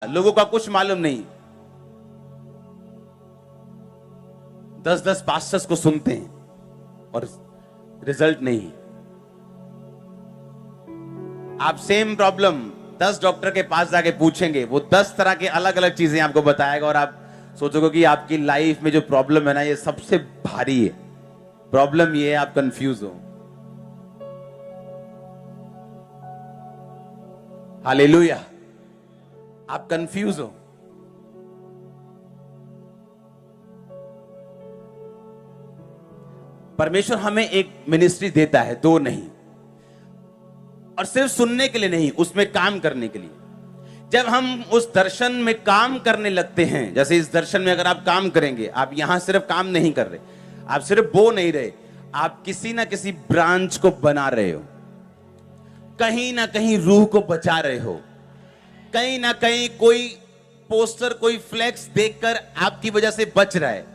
लोगों का कुछ मालूम नहीं। 10-10 पास्टर्स को सुनते हैं और रिजल्ट नहीं। आप सेम प्रॉब्लम 10 डॉक्टर के पास जाके पूछेंगे, वो 10 तरह के अलग अलग चीजें आपको बताएगा और आप सोचोगे कि आपकी लाइफ में जो प्रॉब्लम है ना, ये सबसे भारी है। प्रॉब्लम ये है आप कंफ्यूज हो। हालेलुया। आप कंफ्यूज हो। परमेश्वर हमें एक मिनिस्ट्री देता है, दो नहीं, और सिर्फ सुनने के लिए नहीं, उसमें काम करने के लिए। जब हम उस दर्शन में काम करने लगते हैं, जैसे इस दर्शन में अगर आप काम करेंगे, आप यहां सिर्फ काम नहीं कर रहे, आप सिर्फ बो नहीं रहे, आप किसी ना किसी ब्रांच को बना रहे हो, कहीं ना कहीं रूह को बचा रहे हो, कहीं ना कहीं कोई पोस्टर, कोई फ्लेक्स देखकर आपकी वजह से बच रहा है,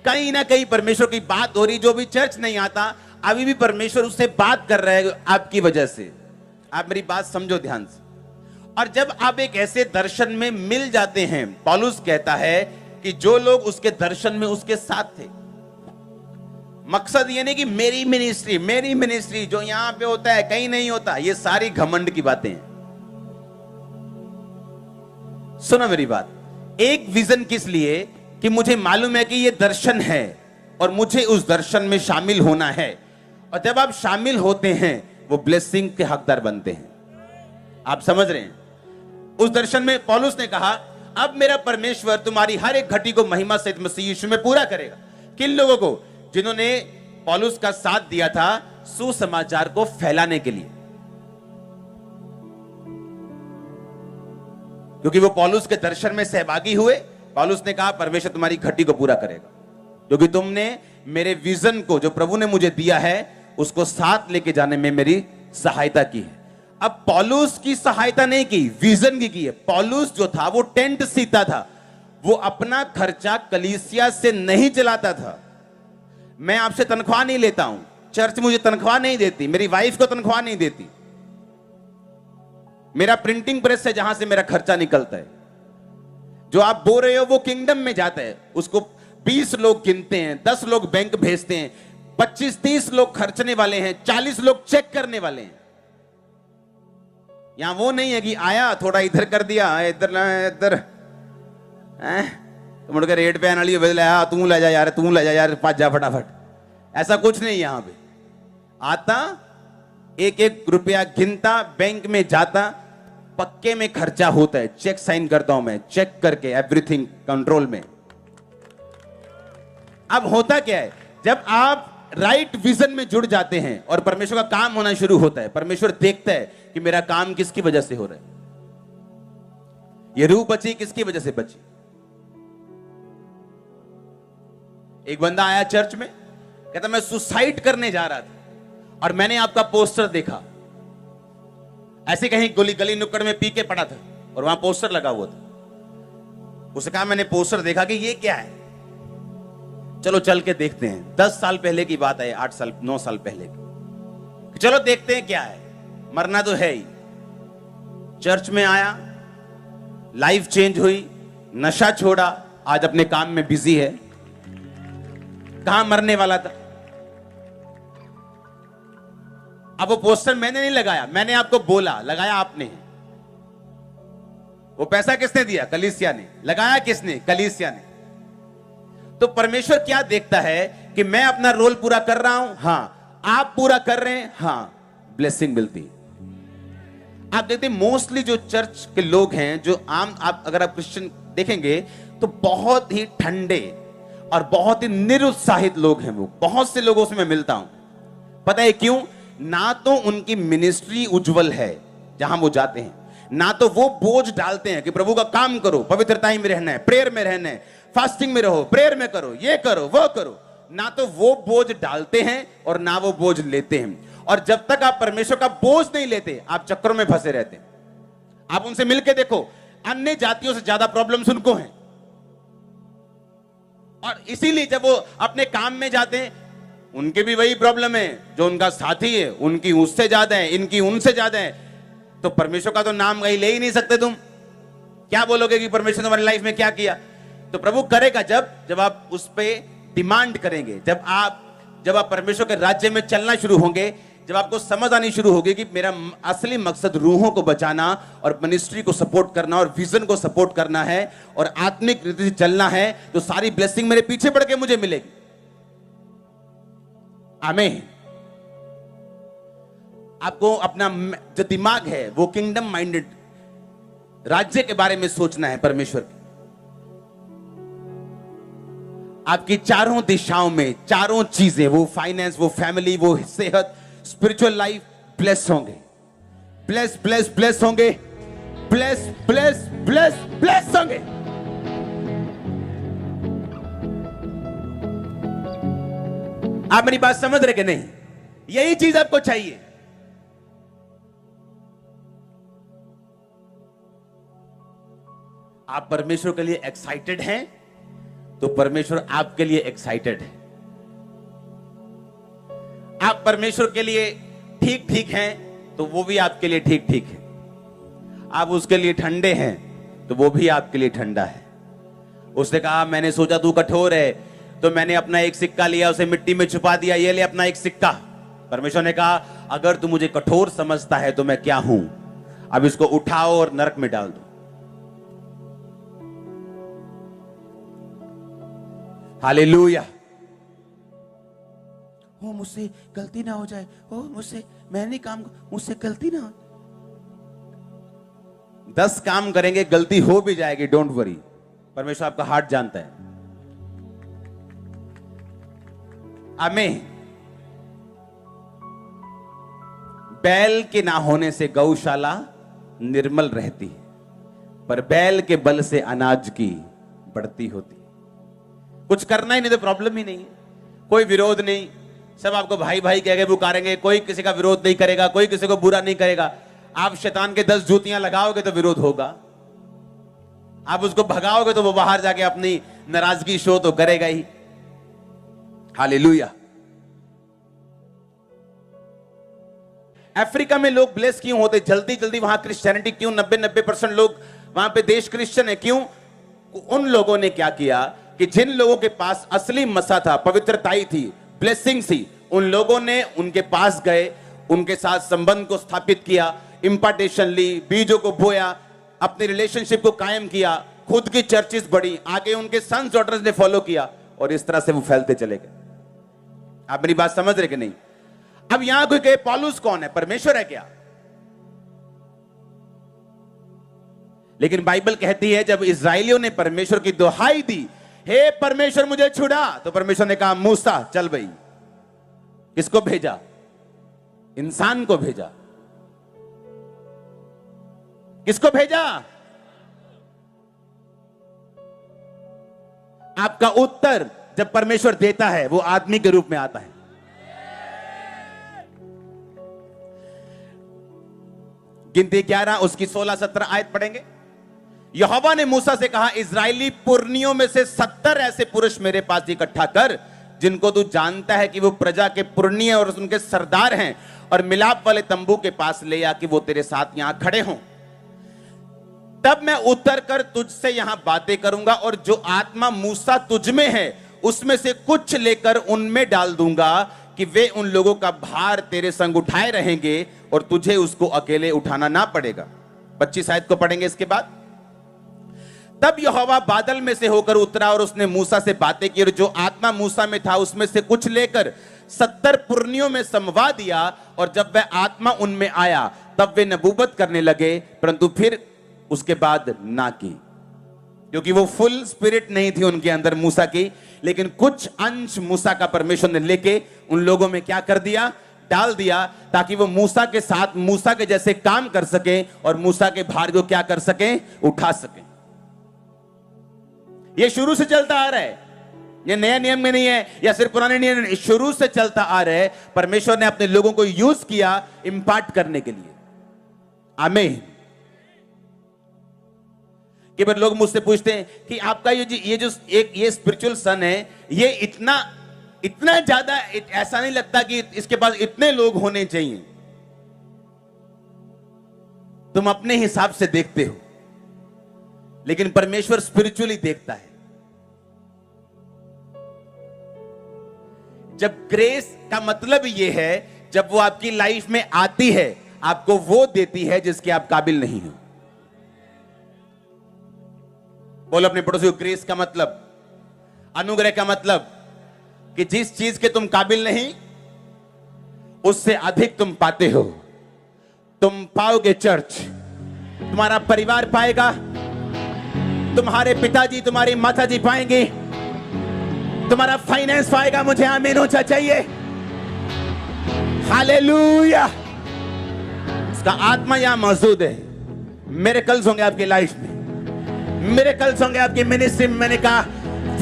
कहीं ना कहीं परमेश्वर की बात हो रही। जो भी चर्च नहीं आता, अभी भी परमेश्वर उससे बात कर रहा है आपकी वजह से। आप मेरी बात समझो ध्यान से। और जब आप एक ऐसे दर्शन में मिल जाते हैं, पौलुस कहता है कि जो लोग उसके दर्शन में उसके साथ थे, मकसद ये नहीं कि मेरी मिनिस्ट्री जो यहां पे होता है कहीं नहीं होता, ये सारी घमंड की बातें हैं। सुनो मेरी बात। एक विजन किस लिए? कि मुझे मालूम है कि ये दर्शन है और मुझे उस दर्शन में शामिल होना है। और जब आप शामिल होते हैं, वो ब्लेसिंग के हकदार बनते हैं। आप समझ रहे हैं? उस दर्शन में पौलुस ने कहा, अब मेरा परमेश्वर तुम्हारी हर एक घटी को महिमा सहित मसीह यीशु में पूरा करेगा। किन लोगों को? जिन्होंने पौलुस का साथ दिया था सुसमाचार को फैलाने के लिए, क्योंकि वो पौलुस के दर्शन में सहभागी हुए। पौलुस ने कहा, परमेश्वर तुम्हारी घटी को पूरा करेगा, क्योंकि तुमने मेरे विजन को, जो प्रभु ने मुझे दिया है, उसको साथ लेके जाने में मेरी सहायता की है। अब पौलुस की सहायता नहीं की, विजन की है। पौलुस जो था वो टेंट सीता था, वो अपना खर्चा कलीसिया से नहीं चलाता था। मैं आपसे तनख्वाह नहीं लेता हूं, चर्च मुझे तनख्वाह नहीं देती, मेरी वाइफ को तनख्वाह नहीं देती। मेरा प्रिंटिंग प्रेस है जहां से मेरा खर्चा निकलता है। जो आप बोल रहे हो वो किंगडम में जाता है, उसको 20 लोग गिनते हैं, 10 लोग बैंक भेजते हैं, 25-30 लोग खर्चने वाले हैं, 40 लोग चेक करने वाले हैं। यहां वो नहीं है कि आया थोड़ा इधर कर दिया, इधर तो मुड़कर रेट पे आना बदला, तू ले जा यार, तू ले जा यार, पाँच जा फटाफट। ऐसा कुछ नहीं यहां पे। आता एक एक रुपया गिनता, बैंक में जाता, पक्के में खर्चा होता है, चेक साइन करता हूं मैं, चेक करके एवरीथिंग कंट्रोल में। अब होता क्या है, जब आप राइट विजन में जुड़ जाते हैं और परमेश्वर का काम होना शुरू होता है, परमेश्वर देखता है कि मेरा काम किसकी वजह से हो रहा है, ये रूह बची किसकी वजह से बची। एक बंदा आया चर्च में, कहता मैं सुसाइड करने जा रहा था और मैंने आपका पोस्टर देखा। ऐसे कहीं गली नुक्कड़ में पी के पड़ा था और वहां पोस्टर लगा हुआ था। उसने कहा मैंने पोस्टर देखा कि ये क्या है, चलो चल के देखते हैं। 10 साल पहले की बात है, 8 साल 9 साल पहले की। चलो देखते हैं क्या है, मरना तो है ही। चर्च में आया, लाइफ चेंज हुई, नशा छोड़ा, आज अपने काम में बिजी है। कहां मरने वाला था। अब वो पोस्टर मैंने नहीं लगाया, मैंने आपको बोला, लगाया आपने। वो पैसा किसने दिया? कलीसिया ने। लगाया किसने? कलीसिया ने। तो परमेश्वर क्या देखता है कि मैं अपना रोल पूरा कर रहा हूं, हां, आप पूरा कर रहे हैं, हां, ब्लेसिंग मिलती। आप देखते हैं मोस्टली जो चर्च के लोग हैं, जो आम, आप अगर आप क्रिश्चियन देखेंगे तो बहुत ही ठंडे और बहुत ही निरुत्साहित लोग हैं। वो बहुत से लोगों से मैं मिलता हूं। पता है क्यों? ना तो उनकी मिनिस्ट्री उज्जवल है जहां वो जाते हैं, ना तो वो बोझ डालते हैं कि प्रभु का काम करो, पवित्रता में रहना है, प्रेयर में रहना है, फास्टिंग में रहो, प्रेयर में करो, ये करो, वो करो। ना तो वो बोझ डालते हैं और ना वो बोझ लेते हैं। और जब तक आप परमेश्वर का बोझ नहीं लेते, आप चक्करों में फंसे रहते हैं। आप उनसे मिलके देखो, अन्य जातियों से ज्यादा प्रॉब्लम्स उनको हैं। और इसीलिए जब वो अपने काम में जाते हैं, उनके भी वही प्रॉब्लम है, जो उनका साथी है उनकी उससे ज्यादा है, इनकी उनसे ज्यादा है। तो परमेश्वर का तो नाम कहीं ले ही नहीं सकते तुम। क्या बोलोगे कि परमेश्वर ने हमारी लाइफ में क्या किया? तो प्रभु करेगा जब आप उस पे डिमांड करेंगे, जब आप परमेश्वर के राज्य में चलना शुरू होंगे, जब आपको समझ आनी शुरू होगी कि मेरा असली मकसद रूहों को बचाना और मिनिस्ट्री को सपोर्ट करना और विजन को सपोर्ट करना है और आत्मिक रीति से चलना है, तो सारी ब्लेसिंग मेरे पीछे पड़ के मुझे मिलेगी। आमीन। आपको अपना जो दिमाग है वो किंगडम माइंडेड राज्य के बारे में सोचना है परमेश्वर के। आपकी चारों दिशाओं में चारों चीजें, वो फाइनेंस, वो फैमिली, वो सेहत, स्पिरिचुअल लाइफ ब्लेस होंगे, ब्लेस ब्लेस ब्लेस होंगे, ब्लेस ब्लेस ब्लेस ब्लेस होंगे। आप मेरी बात समझ रहे कि नहीं? यही चीज आपको चाहिए। आप परमेश्वर के लिए एक्साइटेड हैं तो परमेश्वर आपके लिए एक्साइटेड है। आप परमेश्वर के लिए ठीक ठीक हैं तो वो भी आपके लिए ठीक ठीक है। आप उसके लिए ठंडे हैं तो वो भी आपके लिए ठंडा है। उसने कहा मैंने सोचा तू कठोर है तो मैंने अपना एक सिक्का लिया, उसे मिट्टी में छुपा दिया, ये ले अपना एक सिक्का। परमेश्वर ने कहा अगर तू मुझे कठोर समझता है तो मैं क्या हूं, अब इसको उठाओ और नरक में डाल दो। हालेलुया। ओ मुझसे गलती ना हो जाए, ओ मुझसे, मैं नहीं काम, मुझसे गलती ना हो। 10 काम करेंगे, गलती हो भी जाएगी, डोंट वरी। परमेश्वर आपका हार्ट जानता है। आमीन। बैल के ना होने से गौशाला निर्मल रहती है, पर बैल के बल से अनाज की बढ़ती होती है। कुछ करना ही नहीं तो प्रॉब्लम ही नहीं है, कोई विरोध नहीं, सब आपको भाई भाई कह के पुकारेंगे, कोई किसी का विरोध नहीं करेगा, कोई किसी को बुरा नहीं करेगा। आप शैतान के 10 जूतियां लगाओगे तो विरोध होगा, आप उसको भगाओगे तो वो बाहर जाके अपनी नाराजगी शो तो करेगा ही। हालेलुया। अफ्रीका में लोग ब्लेस क्यों होते जल्दी जल्दी? वहां क्रिश्चियनिटी क्यों 90% लोग वहां पे देश क्रिश्चियन है, क्यों? उन लोगों ने क्या किया कि जिन लोगों के पास असली मसा था, पवित्रताई थी, ब्लेसिंग थी, उन लोगों ने उनके पास गए, उनके साथ संबंध को स्थापित किया, इंपार्टेशन ली, बीजों को बोया, अपने रिलेशनशिप को कायम किया, खुद की चर्चेस बढ़ी, आगे उनके सन्स डॉटर्स ने फॉलो किया और इस तरह से वो फैलते चले गए। आप मेरी बात समझ रहे कि नहीं? अब यहां कोई कहे पौलुस कौन है? परमेश्वर है क्या? लेकिन बाइबल कहती है जब इस्राएलियों ने परमेश्वर की दुहाई दी, हे परमेश्वर मुझे छुड़ा, तो परमेश्वर ने कहा मूसा चल भाई। किसको भेजा? इंसान को भेजा। किसको भेजा? आपका उत्तर जब परमेश्वर देता है वो आदमी के रूप में आता है। गिनती 11 उसकी 16-17 आयत पढ़ेंगे। यहोवा ने मूसा से कहा इजरायली पुरनियों में से 70 ऐसे पुरुष मेरे पास इकट्ठा कर जिनको तू जानता है कि वो प्रजा के पुरनिय और उनके सरदार हैं, और मिलाप वाले तंबू के पास ले आ कि वो तेरे साथ यहां खड़े हों। तब मैं उतर कर तुझसे यहां बातें करूंगा और जो आत्मा मूसा तुझ में है उसमें से कुछ लेकर उनमें डाल दूंगा कि वे उन लोगों का भार तेरे संग उठाए रहेंगे और तुझे उसको अकेले उठाना ना पड़ेगा। 25 आयत को पढ़ेंगे इसके बाद। तब यहोवा बादल में से होकर उतरा और उसने मूसा से बातें की, और जो आत्मा मूसा में था उसमें से कुछ लेकर 70 पुरनियों में समवा दिया, और जब वह आत्मा उनमें आया तब वे नबूवत करने लगे, परंतु फिर उसके बाद ना की, क्योंकि वो फुल स्पिरिट नहीं थी उनके अंदर मूसा की। लेकिन कुछ अंश मूसा का परमेश्वर ने लेके उन लोगों में क्या कर दिया? डाल दिया, ताकि वो मूसा के साथ मूसा के जैसे काम कर सके और मूसा के भार को क्या कर सके? उठा सके। ये शुरू से चलता आ रहा है, ये नया नियम में नहीं है या सिर्फ पुराने नियम में, शुरू से चलता आ रहा है। परमेश्वर ने अपने लोगों को यूज किया इंपार्ट करने के लिए। आमीन। कि बार लोग मुझसे पूछते हैं कि आपका ये जो एक स्पिरिचुअल सन है, ये इतना ज्यादा ऐसा नहीं लगता कि इसके पास इतने लोग होने चाहिए। तुम अपने हिसाब से देखते हो। लेकिन परमेश्वर स्पिरिचुअली देखता है। जब ग्रेस का मतलब यह है, जब वो आपकी लाइफ में आती है, आपको वो देती है जिसके आप काबिल नहीं हो। बोलो अपने पड़ोसी को, ग्रेस का मतलब, अनुग्रह का मतलब कि जिस चीज के तुम काबिल नहीं, उससे अधिक तुम पाते हो। तुम पाओगे चर्च, तुम्हारा परिवार पाएगा, तुम्हारे पिताजी तुम्हारी माताजी पाएंगे, तुम्हारा फाइनेंस पाएगा। मुझे आमीन ऊंचा चाहिए। हालेलुया। इसका आत्मा यहां मौजूद है। मिरेकल्स होंगे आपकी लाइफ में, मिरेकल्स होंगे आपकी मिनिस्ट्री में, मैंने कहा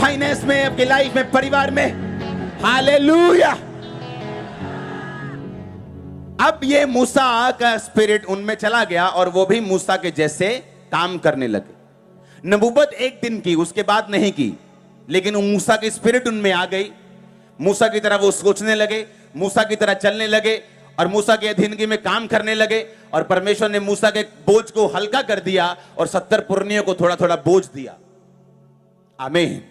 फाइनेंस में, आपकी लाइफ में, परिवार में। हालेलुया। अब ये मूसा का स्पिरिट उनमें चला गया और वो भी मूसा के जैसे काम करने लगे। नबूवत एक दिन की, उसके बाद नहीं की, लेकिन मूसा की स्पिरिट उनमें आ गई। मूसा की तरह वो सोचने लगे, मूसा की तरह चलने लगे और मूसा के अधीनगी में काम करने लगे। और परमेश्वर ने मूसा के बोझ को हल्का कर दिया और 70 पुरनियों को थोड़ा थोड़ा बोझ दिया। आमीन।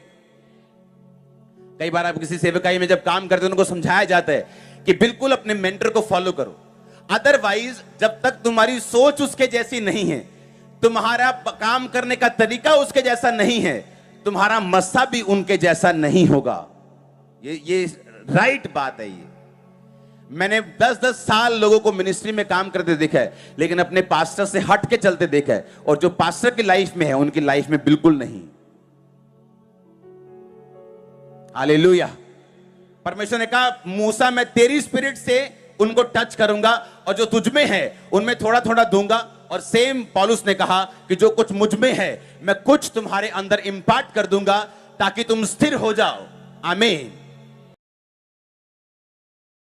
कई बार आप किसी सेवकाई में जब काम करते हैं, उनको समझाया जाता है कि बिल्कुल अपने मेंटर को फॉलो करो, अदरवाइज जब तक तुम्हारी सोच उसके जैसी नहीं है, तुम्हारा काम करने का तरीका उसके जैसा नहीं है, तुम्हारा मस्सा भी उनके जैसा नहीं होगा। ये राइट बात है। ये मैंने 10-10 साल लोगों को मिनिस्ट्री में काम करते देखा है, लेकिन अपने पास्टर से हट के चलते देखा है, और जो पास्टर की लाइफ में है उनकी लाइफ में बिल्कुल नहीं। हालेलुया। परमेश्वर ने कहा, मूसा मैं तेरी स्पिरिट से उनको टच करूंगा और जो तुझ में है उनमें थोड़ा थोड़ा दूंगा। और सेम पौलुस ने कहा कि जो कुछ मुझ में है मैं कुछ तुम्हारे अंदर इंपार्ट कर दूंगा ताकि तुम स्थिर हो जाओ। आमीन।